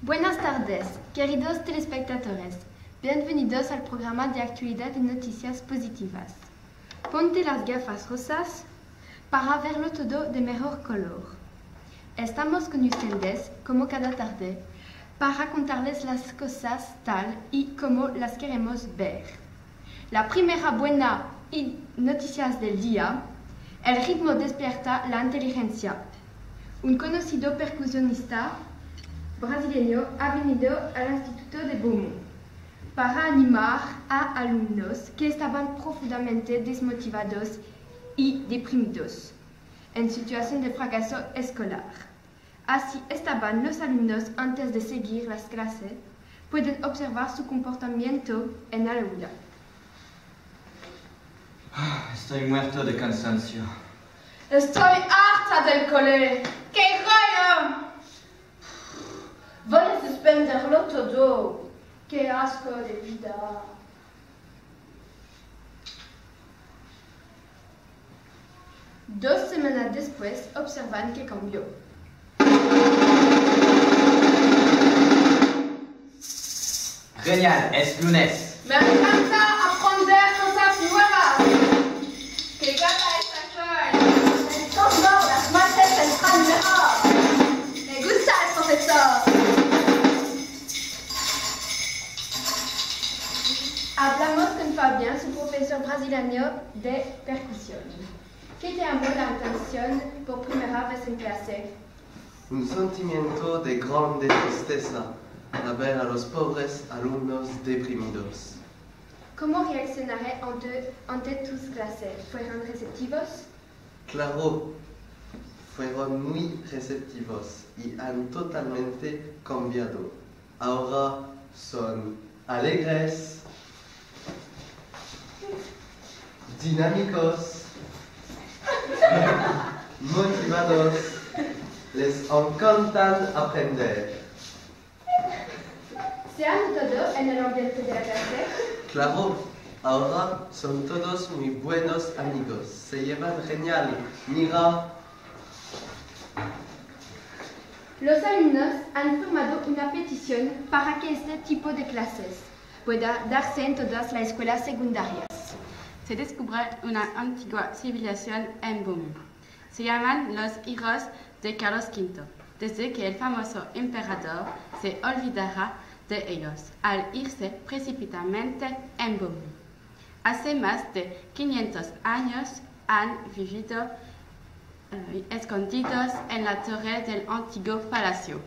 Buenas tardes, queridos telespectadores. Bienvenidos al programa de actualidad y noticias positivas. Ponte las gafas rosas para verlo todo de mejor color. Estamos con ustedes, como cada tarde, para contarles las cosas tal y como las queremos ver. La primera buena noticia del día: el ritmo despierta la inteligencia. Un conocido percusionista brasileño ha venido al Instituto de Beaumont para animar a alumnos que estaban profundamente desmotivados y deprimidos en situación de fracaso escolar. Así estaban los alumnos antes de seguir las clases. Pueden observar su comportamiento en el aula. Estoy muerto de cansancio. Estoy harta del cole. ¡Qué rollo! Voy a suspenderlo todo. ¡Qué asco de vida! Dos semanas después, observan que cambió. Genial, es lunes. Me encanta aprender cosas nuevas. ¡Qué gata esta soy! Son las mates entran mejor. Me gusta el profesor. Hablamos con Fabien, su profesor brasileño de percusión. ¿Qué te llamó la atención por primera vez en clase? Un sentimiento de grande tristeza al ver a los pobres alumnos deprimidos. ¿Cómo reaccionaré ante tus clases? ¿Fueron receptivos? Claro, fueron muy receptivos y han totalmente cambiado. Ahora son alegres, dinámicos, motivados, les encanta aprender. ¿Se ha notado en el ambiente de la clase? Claro, ahora son todos muy buenos amigos, se llevan genial, mira. Los alumnos han formado una petición para que este tipo de clases pueda darse en todas las escuelas secundarias. Se descubre una antigua civilización en Beaumont. Se llaman los hijos de Carlos V, desde que el famoso emperador se olvidara de ellos al irse precipitadamente en Beaumont. Hace más de 500 años han vivido escondidos en la torre del antiguo palacio.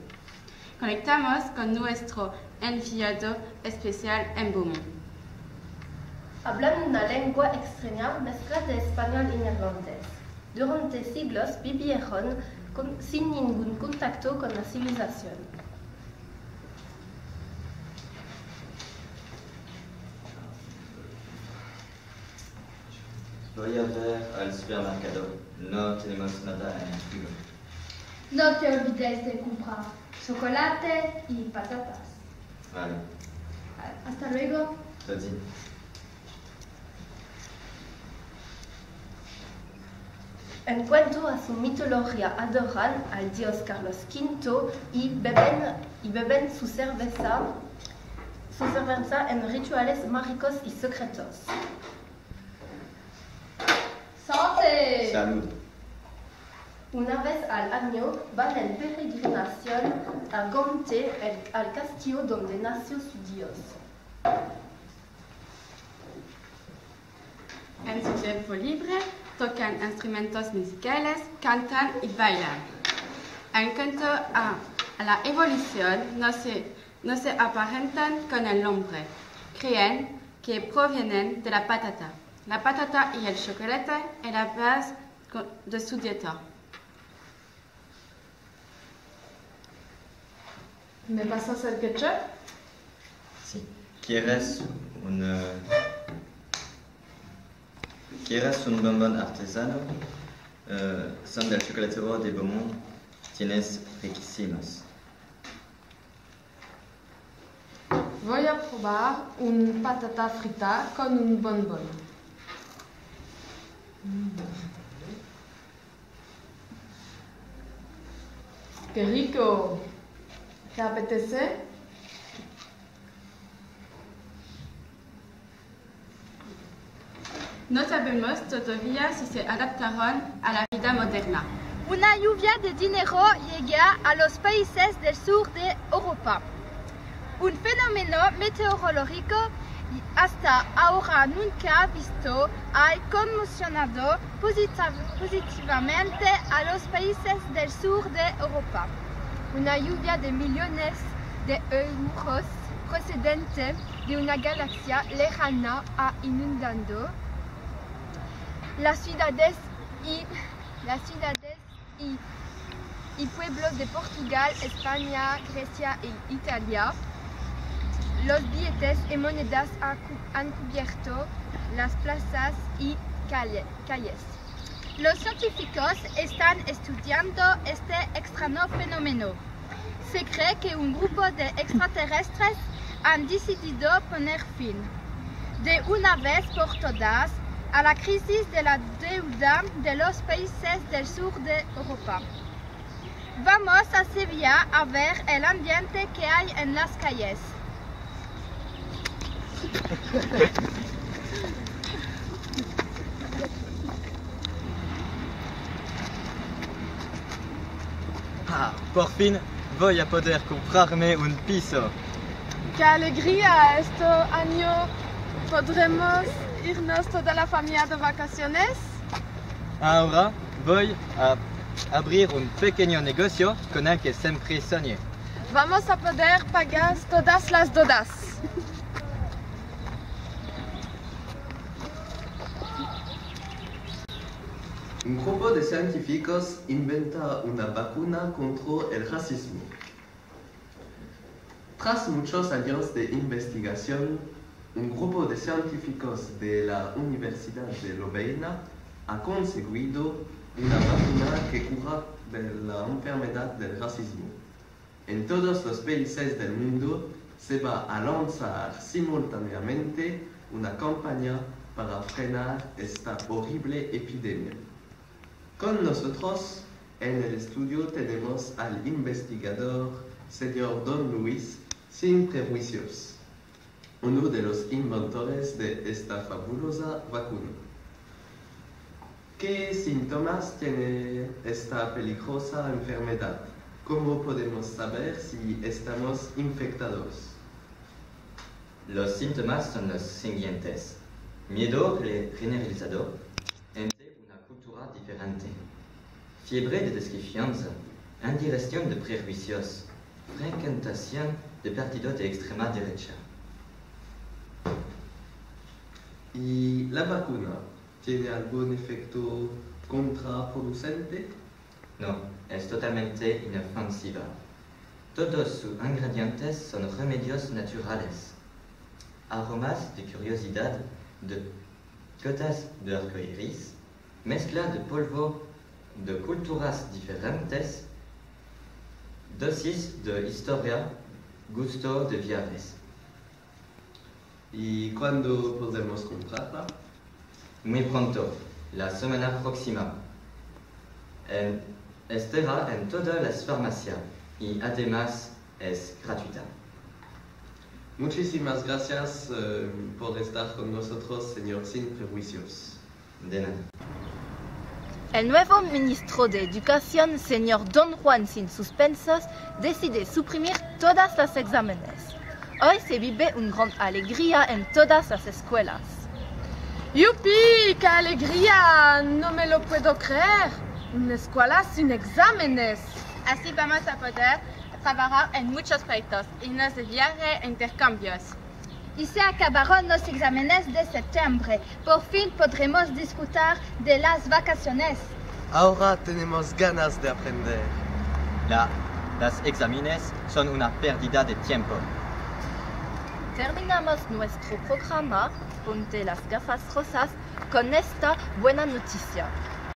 Conectamos con nuestro enviado especial en Beaumont. Hablan una lengua extraña mezcla de español y neerlandés. Durante siglos vivieron sin ningún contacto con la civilización. Voy a ver al supermercado. No tenemos nada en el frigo. No te olvides de comprar chocolate y patatas. Vale. Hasta luego. Vas-y. En cuanto a su mitología, adoran al dios Carlos V y beben su cerveza en rituales mágicos y secretos. ¡Santé! Salud. Una vez al año van en peregrinación a Gante, al castillo donde nació su dios. En su tiempo libre, tocan instrumentos musicales, cantan y bailan. En cuanto a la evolución, no se aparentan con el hombre. Creen que provienen de la patata. La patata y el chocolate es la base de su dieta. ¿Me pasas el ketchup? Sí. ¿Quieres un bombón artesano? Son del chocolatero de Beaumont. Tienes riquísimos. Voy a probar un patata frita con un bombón. ¡Qué rico! ¿Qué apetece? No sabemos todavía si se adaptaron a la vida moderna. Una lluvia de dinero llega a los países del sur de Europa. Un fenómeno meteorológico hasta ahora nunca visto ha conmocionado positivamente a los países del sur de Europa. Una lluvia de millones de euros procedente de una galaxia lejana ha inundado las ciudades y pueblos de Portugal, España, Grecia e Italia. Los billetes y monedas han cubierto las plazas y calles. Los científicos están estudiando este extraño fenómeno. Se cree que un grupo de extraterrestres han decidido poner fin, de una vez por todas, a la crisis de la deuda de los países del sur de Europa. Vamos a Sevilla a ver el ambiente que hay en las calles. Ah, por fin voy a poder comprarme un piso. ¡Qué alegría! Este año podremos irnos toda la familia de vacaciones. Ahora voy a abrir un pequeño negocio con el que siempre soñé. Vamos a poder pagar todas las deudas. Un grupo de científicos inventa una vacuna contra el racismo. Tras muchos años de investigación, un grupo de científicos de la Universidad de Lovaina ha conseguido una vacuna que cura de la enfermedad del racismo. En todos los países del mundo se va a lanzar simultáneamente una campaña para frenar esta horrible epidemia. Con nosotros en el estudio tenemos al investigador señor Don Luis Sin Prejuicios, uno de los inventores de esta fabulosa vacuna. ¿Qué síntomas tiene esta peligrosa enfermedad? ¿Cómo podemos saber si estamos infectados? Los síntomas son los siguientes: miedo generalizado ante una cultura diferente, fiebre de desconfianza, indigestión de prejuicios, frecuentación de partidos de extrema derecha. ¿Y la vacuna tiene algún efecto contraproducente? No, es totalmente inofensiva. Todos sus ingredientes son remedios naturales. Aromas de curiosidad, de gotas de arcoíris, mezcla de polvo de culturas diferentes, dosis de historia, gusto de viajes. ¿Y cuándo podemos comprarla? Muy pronto, la semana próxima. Estará en todas las farmacias y además es gratuita. Muchísimas gracias por estar con nosotros, señor Sin Prejuicios. De nada. El nuevo ministro de Educación, señor Don Juan Sin Suspensos, decide suprimir todos los exámenes. Hoy se vive una gran alegría en todas las escuelas. ¡Yupi! ¡Qué alegría! No me lo puedo creer. Una escuela sin exámenes. Así vamos a poder trabajar en muchos proyectos y nos viajes intercambios. Y se acabaron los exámenes de septiembre. Por fin podremos disfrutar de las vacaciones. Ahora tenemos ganas de aprender. Los exámenes son una pérdida de tiempo. Terminamos nuestro programa Ponte las gafas rosas con esta buena noticia.